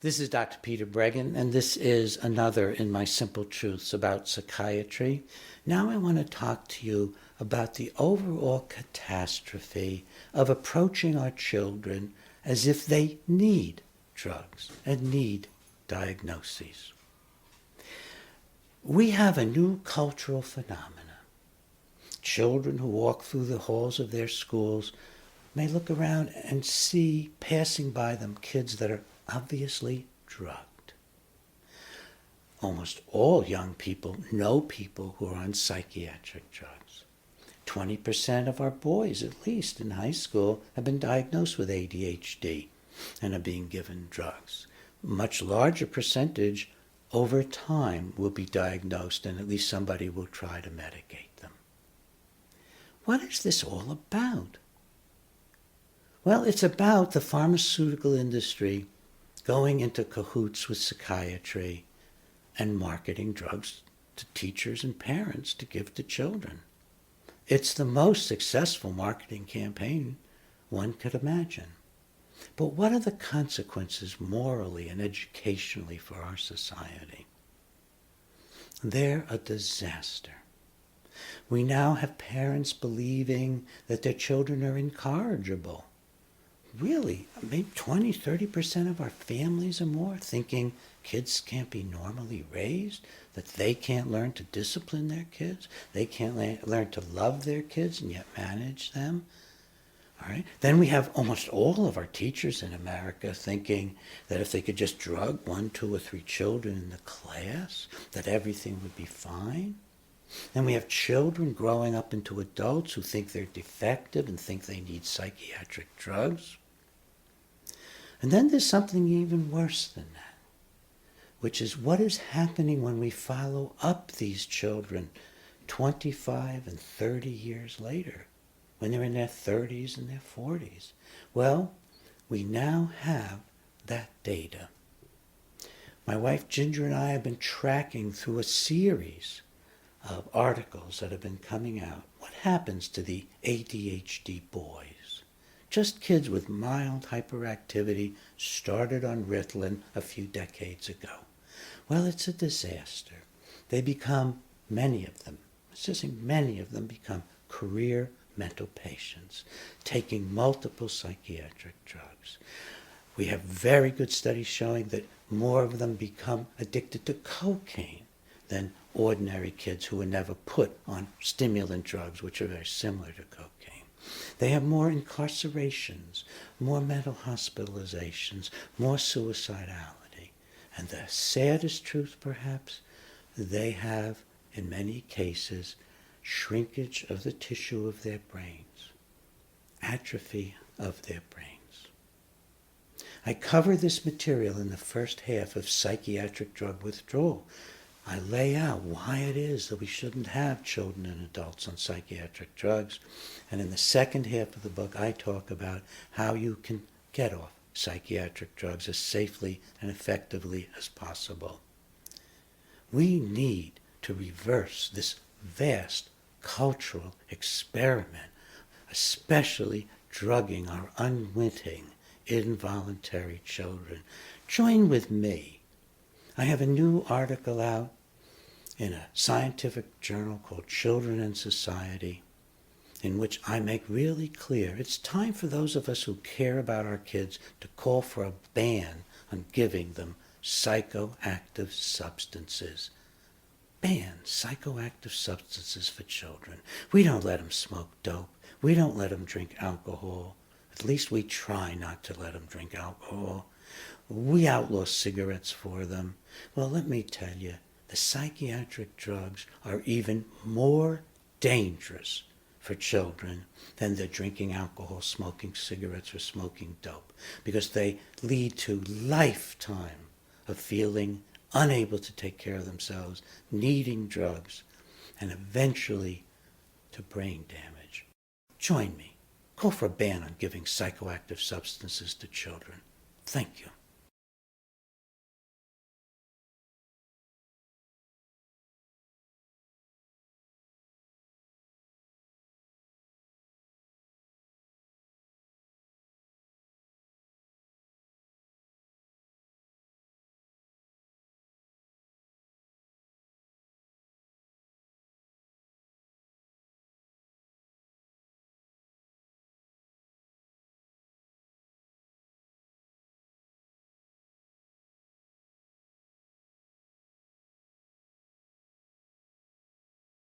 This is Dr. Peter Breggin, and this is another in my Simple Truths about psychiatry. Now I want to talk to you about the overall catastrophe of approaching our children as if they need drugs and need diagnoses. We have a new cultural phenomena. Children who walk through the halls of their schools may look around and see passing by them kids that are obviously drugged. Almost all young people know people who are on psychiatric drugs. 20% of our boys, at least in high school, have been diagnosed with ADHD and are being given drugs. Much larger percentage over time will be diagnosed, and at least somebody will try to medicate them. What is this all about? Well, it's about the pharmaceutical industry going into cahoots with psychiatry and marketing drugs to teachers and parents to give to children. It's the most successful marketing campaign one could imagine. But what are the consequences morally and educationally for our society? They're a disaster. We now have parents believing that their children are incorrigible. Really, maybe 20, 30% of our families or more thinking kids can't be normally raised, that they can't learn to discipline their kids, they can't learn to love their kids and yet manage them. All right. Then we have almost all of our teachers in America thinking that if they could just drug 1, 2, or 3 children in the class, that everything would be fine. Then we have children growing up into adults who think they're defective and think they need psychiatric drugs. And then there's something even worse than that, which is what is happening when we follow up these children 25 and 30 years later, when they're in their 30s and their 40s. Well, we now have that data. My wife Ginger and I have been tracking through a series of articles that have been coming out. What happens to the ADHD boys? Just kids with mild hyperactivity started on Ritalin a few decades ago. Well, it's a disaster. They become, many of them become career mental patients, taking multiple psychiatric drugs. We have very good studies showing that more of them become addicted to cocaine than ordinary kids who were never put on stimulant drugs, which are very similar to cocaine. They have more incarcerations, more mental hospitalizations, more suicidality. And the saddest truth, perhaps, they have, in many cases, shrinkage of the tissue of their brains, atrophy of their brains. I cover this material in the first half of Psychiatric Drug Withdrawal. I lay out why it is that we shouldn't have children and adults on psychiatric drugs. And in the second half of the book, I talk about how you can get off psychiatric drugs as safely and effectively as possible. We need to reverse this vast cultural experiment, especially drugging our unwitting, involuntary children. Join with me. I have a new article out in a scientific journal called Children and Society, in which I make really clear it's time for those of us who care about our kids to call for a ban on giving them psychoactive substances. Ban psychoactive substances for children. We don't let them smoke dope. We don't let them drink alcohol. At least we try not to let them drink alcohol. We outlaw cigarettes for them. Well, let me tell you, the psychiatric drugs are even more dangerous for children than the drinking alcohol, smoking cigarettes, or smoking dope, because they lead to lifetime of feeling unable to take care of themselves, needing drugs, and eventually to brain damage. Join me. Call for a ban on giving psychoactive substances to children. Thank you.